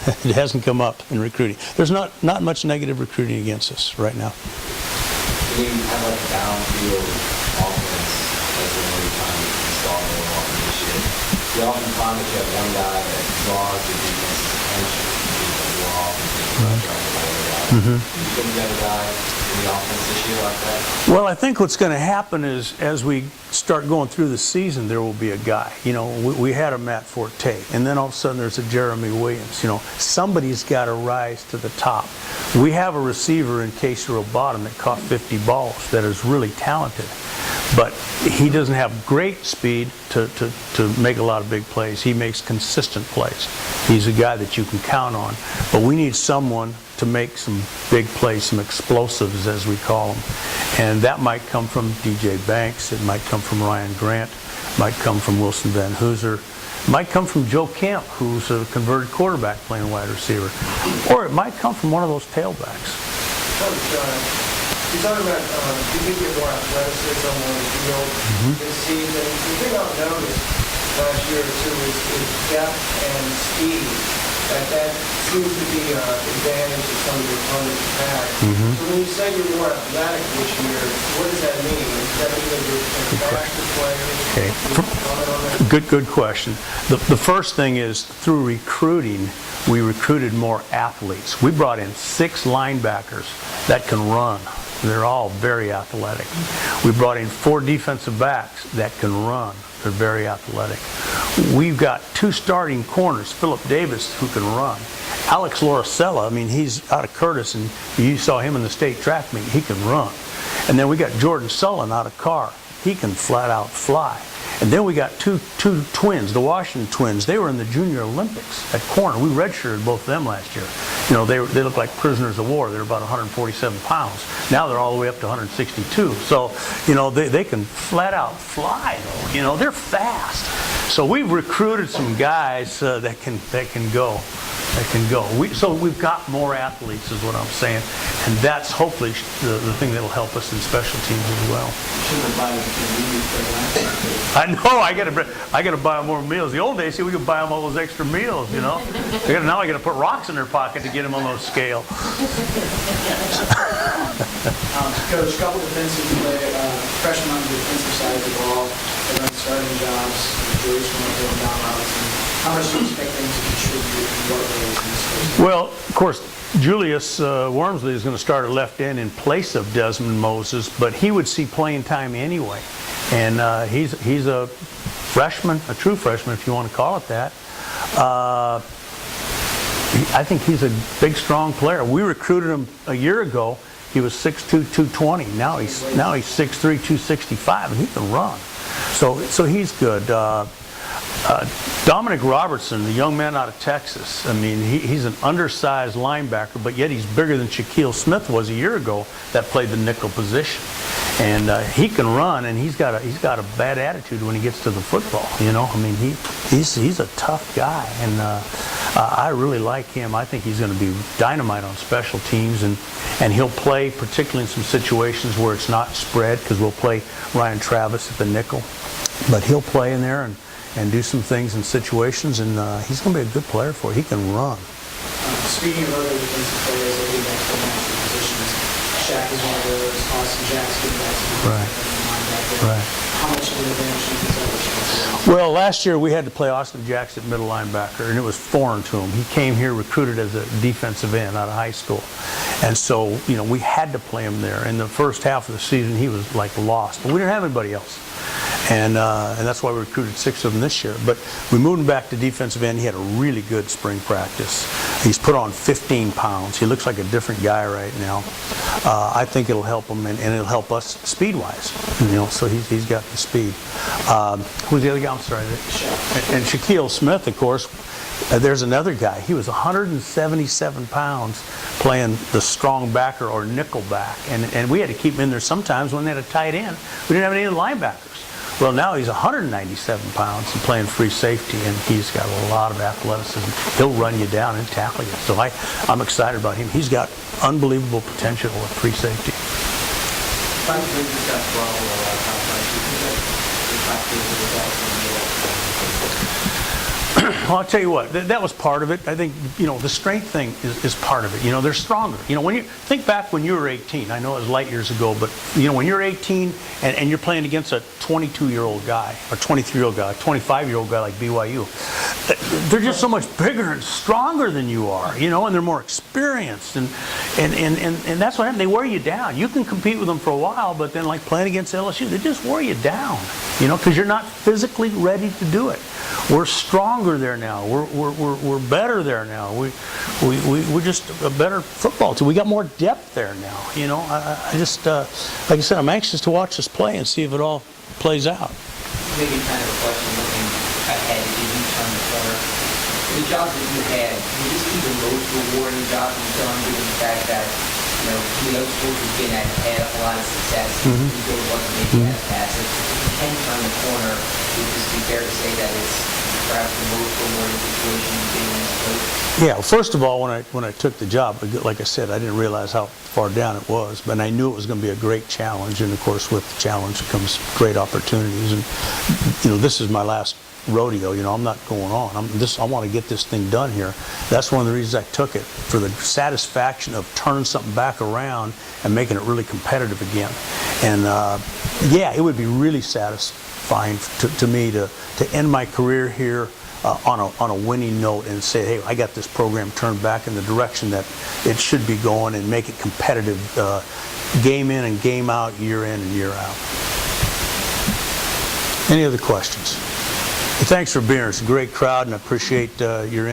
It hasn't come up in recruiting. There's not much negative recruiting against us right now. Do you have like a downfield offense as the only time you install more often this year? You often find that you have one guy that draws the defense's attention more often than the other guy. Do you think the other guy in the offense this year like that? Well, I think what's going to happen is as we start going through the season, there will be a guy. You know, we had a Matt Forte, and then all of a sudden there's a Jeremy Williams. You know, somebody's got to rise to the top. We have a receiver in Casey Robottom that caught 50 balls that is really talented, but he doesn't have great speed to make a lot of big plays. He makes consistent plays. He's a guy that you can count on, but we need someone to make some big plays, some explosives as we call them. And that might come from DJ Banks, it might come from Ryan Grant, it might come from Wilson Van Hooser, it might come from Joe Kemp, who's a converted quarterback playing wide receiver, or it might come from one of those tailbacks. You're talking about you think you're more athleticism on the field this season. The thing I've noticed last year or two is depth and speed. That seems to be an advantage that some of your opponents have had. So when you say you're more athletic this year, what does that mean? Does that mean that you're faster players? Okay. Good question. The first thing is through recruiting, we recruited more athletes. We brought in 6 linebackers that can run. They're all very athletic. We brought in 4 defensive backs that can run. They're very athletic. We've got 2 starting corners, Philip Davis, who can run. Alex Loricella, I mean, he's out of Curtis, and you saw him in the state track meet. He can run. And then we got Jordan Sullen out of Carr. He can flat out fly. And then we got two twins, the Washington twins. They were in the Junior Olympics at corner. We redshirted both of them last year. You know, they look like prisoners of war. They're about 147 pounds. Now they're all the way up to 162. So, you know, they can flat out fly, though. You know, they're fast. So we've recruited some guys that can go. So we've got more athletes, is what I'm saying, and that's hopefully the thing that'll help us in special teams as well. I know. I got to buy them more meals. The old days, see, we could buy them all those extra meals. You know. Now I got to put rocks in their pocket to get them on those scale. Coach, a couple defensive freshmen on the defensive side of the ball, they run starting jobs. Joyce Winfield and Don Robinson. How much do you expect them to contribute in what ways in this first? Well, of course, Julius Wormsley is going to start at left end in place of Desmond Moses, but he would see playing time anyway. And he's a freshman, a true freshman, if you want to call it that. I think he's a big, strong player. We recruited him a year ago. He was 6'2", 220. Now he's 6'3", 265, and he can run. So he's good. Dominic Robertson, the young man out of Texas, I mean, he's an undersized linebacker, but yet he's bigger than Shaquille Smith was a year ago that played the nickel position. And he can run, and he's got a bad attitude when he gets to the football. You know, I mean, he's a tough guy, and I really like him. I think he's going to be dynamite on special teams, and he'll play particularly in some situations where it's not spread, because we'll play Ryan Travis at the nickel, but he'll play in there and do some things in situations, and he's going to be a good player for it. He can run. Speaking of other defensive players that lead back to the natural positions, Shaq is one of those. Austin Jackson, Right. How much of an advantage do you think that was? Well, last year we had to play Austin Jackson at middle linebacker, and it was foreign to him. He came here recruited as a defensive end out of high school. And so, you know, we had to play him there. In the first half of the season, he was like lost. But we didn't have anybody else. And that's why we recruited 6 of them this year. But we moved him back to defensive end. He had a really good spring practice. He's put on 15 pounds. He looks like a different guy right now. I think it'll help him, and it'll help us speed-wise. You know, so he's got the speed. Who's the other guy? I'm sorry. And Shaquille Smith, of course. There's another guy. He was 177 pounds playing the strong backer or nickel back. And we had to keep him in there sometimes when they had a tight end. We didn't have any linebackers. Well, now he's 197 pounds and playing free safety, and he's got a lot of athleticism. He'll run you down and tackle you. So I'm excited about him. He's got unbelievable potential at free safety. Well, I'll tell you what, that was part of it. I think, the strength thing is part of it. They're stronger. When you think back when you were 18, I know it was light years ago, but, when you're 18 and you're playing against a 22-year-old guy, or 23-year-old guy, 25-year-old guy like BYU, they're just so much bigger and stronger than you are, and they're more experienced. And that's what happens. They wear you down. You can compete with them for a while, but then like playing against LSU, they just wear you down, because you're not physically ready to do it. We're stronger there now. We're better there now. We're just a better football team. We got more depth there now. I just like I said, I'm anxious to watch this play and see if it all plays out. Maybe kind of a question looking ahead as you turn the corner. The jobs that you had, were this the most rewarding jobs you've done, given the fact that Toledo schools have been had a lot of success. You wasn't maybe as passive. You can turn the corner. Would this be fair to say that it's perhaps the most rewarding situation you've been in as a coach? Yeah, well, first of all, when I took the job, like I said, I didn't realize how far down it was, but I knew it was going to be a great challenge, and of course with the challenge comes great opportunities. And this is my last rodeo. I'm not going on. I want to get this thing done here. That's one of the reasons I took it, for the satisfaction of turning something back around and making it really competitive again. And yeah, it would be really satisfying to me to end my career here on a winning note and say, hey, I got this program turned back in the direction that it should be going, and make it competitive game in and game out, year in and year out. Any other questions? Thanks for being here. It's a great crowd, and I appreciate your